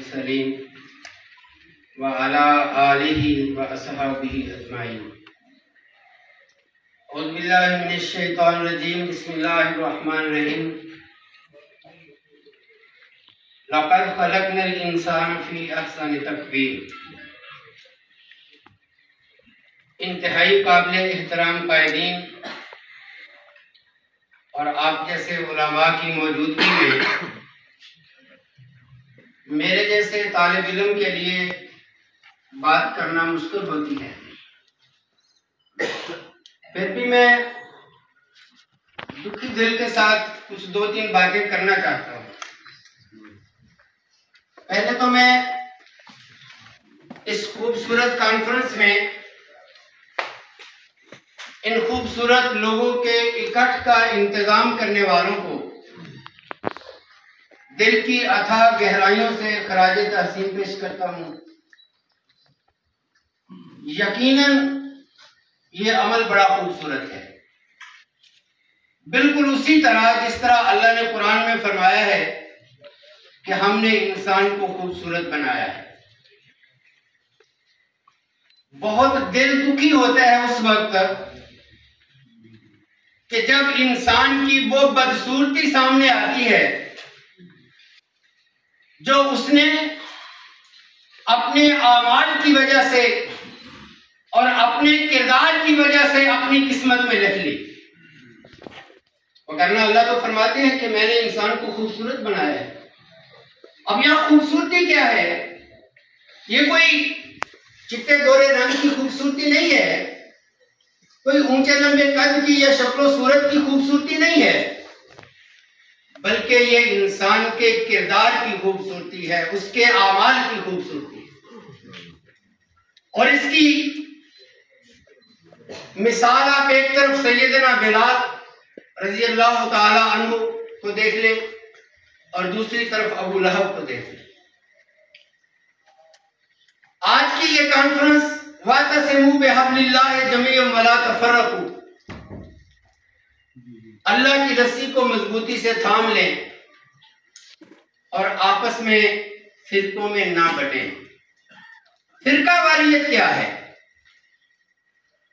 मुरसलीन व अला आलिहि व अस्हाबिहि अजमाइन। औज़ु बिल्लाहि मिनश शैतानिर रजीम। बिस्मिल्लाहिर रहमानिर रहीम। लक़द खलक़नल इंसान फी अहसनि तक़वीम। इंतहाई काबिल एहतराम कायदीन और आप जैसे उलमा की मौजूदगी में मेरे जैसे तालिब इल्म के लिए बात करना मुश्किल होती है, फिर भी मैं दुखी दिल के साथ कुछ दो तीन बातें करना चाहता हूँ। पहले तो मैं इस खूबसूरत कॉन्फ्रेंस में इन खूबसूरत लोगों के इकट्ठ का इंतजाम करने वालों को दिल की अथाह गहराइयों से खराज तहसीन पेश करता हूँ। यकीनन ये अमल बड़ा खूबसूरत है, बिल्कुल उसी तरह जिस तरह अल्लाह ने कुरान में फरमाया है कि हमने इंसान को खूबसूरत बनाया है। बहुत दिल दुखी होता है उस वक्त कि जब इंसान की वो बदसूरती सामने आती है जो उसने अपने आमाल की वजह से और अपने किरदार की वजह से अपनी किस्मत में लिख ली। वरना अल्लाह तो फरमाते हैं कि मैंने इंसान को खूबसूरत बनाया है। अब यह खूबसूरती क्या है? ये कोई चिट्टे गोरे रंग की खूबसूरती नहीं है, कोई ऊंचे लंबे कद की या शक्लो सूरत की खूबसूरती नहीं है, बल्कit ये इंसान के किरदार की खूबसूरती है, उसके आमाल की खूबसूरती है। और इसकी मिसाल आप एक तरफ सैयदना बिलाल रजी अल्लाह ताला अन्हु को देख ले और दूसरी तरफ अबू लहब को देख ले। आज की ये कॉन्फ्रेंस वातसिमू बिहब्लिल्लाहि जमीअन वला तफर्रकू, अल्लाह की रस्सी को मजबूती से थाम लें और आपस में फिरकों में ना बटें। फिरका वारियत क्या है?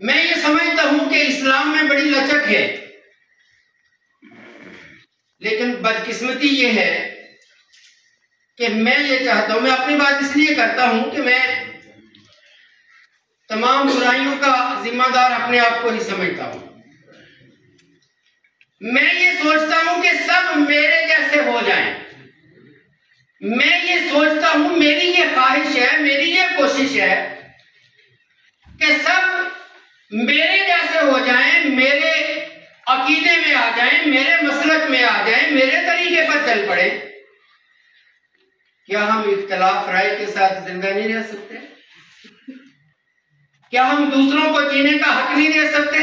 मैं ये समझता हूं कि इस्लाम में बड़ी लचक है, लेकिन बदकिस्मती ये है कि मैं ये चाहता हूं, मैं अपनी बात इसलिए करता हूं कि मैं तमाम बुराइयों का जिम्मेदार अपने आप को ही समझता हूं। मैं ये सोचता हूं कि सब मेरे जैसे हो जाएं। मैं ये सोचता हूं, मेरी ये ख्वाहिश है, मेरी ये कोशिश है कि सब मेरे जैसे हो जाएं, मेरे अकीदे में आ जाएं, मेरे मसलक में आ जाएं, मेरे तरीके पर चल पड़े। क्या हम इख्तिलाफ राय के साथ जिंदा नहीं रह सकते? क्या हम दूसरों को जीने का हक नहीं दे सकते?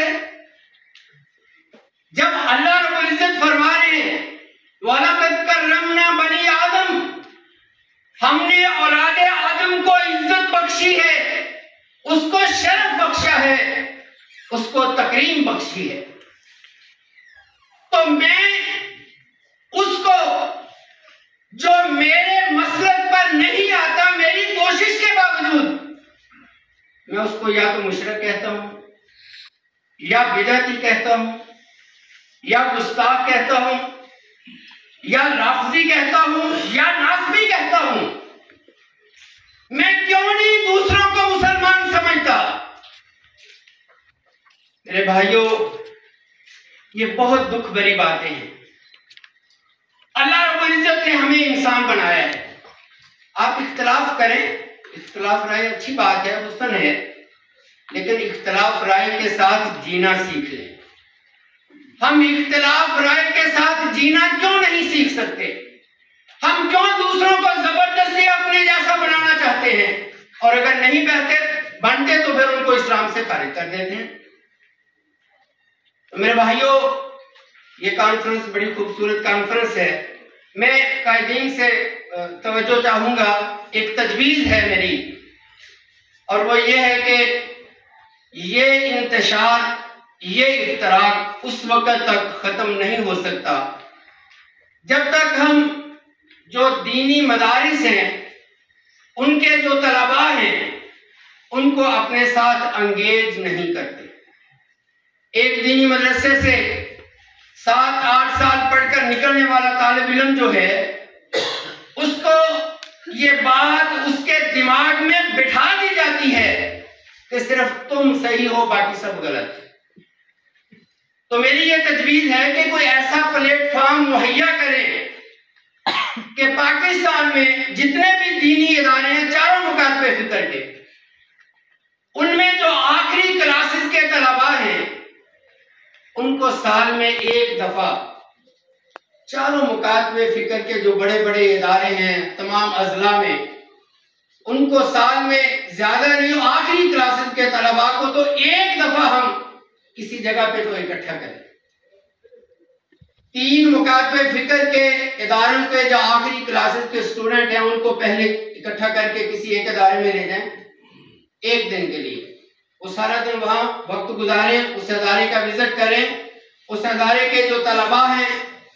जब अल्लाह रब्बुल इज्जत फरमा रहे हैं वलक़द कर्रमना बनी आदम, हमने औलादे आदम को इज्जत बख्शी है, उसको शरफ बख्शा है, उसको तकरीम बख्शी है, तो मैं उसको जो मेरे मसलक पर नहीं आता, मेरी कोशिश के बावजूद मैं उसको या तो मुशरिक कहता हूं, या बिदअती कहता हूं, या गुस्ताख कहता हूं, या राफजी कहता हूं, या नासबी कहता हूं। मैं क्यों नहीं दूसरों को मुसलमान समझता? मेरे भाइयों, ये बहुत दुख भरी बातें हैं। अल्लाह रब्बुल इज्जत ने हमें इंसान बनाया है। आप इख्तिलाफ करें, इख्तिलाफ राय अच्छी बात है, हुस्न है, लेकिन इख्तिलाफ राय के साथ जीना सीख लें। हम इख्तिलाफ राय के साथ जीना क्यों नहीं सीख सकते? हम क्यों दूसरों को जबरदस्ती अपने जैसा बनाना चाहते हैं? और अगर नहीं बनते तो फिर उनको इस्लाम से खारिज कर देते हैं। तो मेरे भाइयों, ये कॉन्फ्रेंस बड़ी खूबसूरत कॉन्फ्रेंस है। मैं कायदीन से तवज्जो चाहूंगा। एक तजवीज है मेरी, और वो ये है कि ये इंतशार, ये इफ्तराक उस वक्त तक खत्म नहीं हो सकता जब तक हम जो दीनी मदारिस हैं उनके जो तलबा हैं उनको अपने साथ अंगेज नहीं करते। एक दीनी मदरसे से 7-8 साल पढ़कर निकलने वाला तालिब इल्म जो है, उसको ये बात उसके दिमाग में बिठा दी जाती है कि सिर्फ तुम सही हो, बाकी सब गलत है। तो मेरी ये तजवीज है कि कोई ऐसा प्लेटफॉर्म मुहैया करें कि पाकिस्तान में जितने भी दीनी इदारे हैं चारों मुकातबे फिक्र के, उनमें जो आखिरी क्लासेस के तलबा हैं उनको साल में एक दफा चारों मुकातबे फिक्र के जो बड़े बड़े इदारे हैं तमाम अजला में, उनको साल में ज्यादा नहीं आखिरी क्लासेस के तलबा को तो एक दफा हम किसी जगह पे तो इकट्ठा करें। 3 मुकातबे फिक्र के इदारों के जो आखिरी क्लासेस के स्टूडेंट हैं उनको पहले इकट्ठा करके किसी एक इदारे में ले जाएं एक दिन के लिए। वो सारा दिन वहां वक्त गुजारें, उस इदारे का विजिट करें, उस इदारे के जो तलबा हैं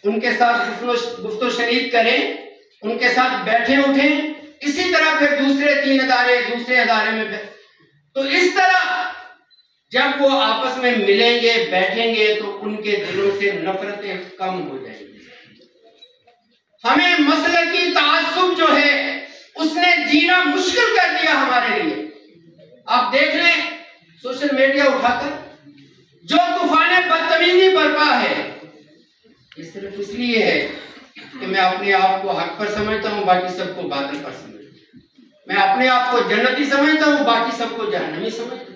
उनके साथ गुफ्तो शनीद करें, उनके साथ बैठे उठें। इसी तरह फिर दूसरे 3 इदारे दूसरे इदारे में, तो इस तरह जब वो आपस में मिलेंगे बैठेंगे तो उनके दिलों से नफरतें कम हो जाएंगी। हमें मसलकी तासुब जो है उसने जीना मुश्किल कर दिया हमारे लिए। आप देख लें सोशल मीडिया उठाकर जो तूफान बदतमीजी बरपा है, ये सिर्फ इसलिए है कि मैं अपने आप को हक पर समझता हूँ, बाकी सबको बातिल पर समझता हूँ। मैं अपने आप को जन्नती समझता हूँ, बाकी सबको जहन्नमी समझता हूँ।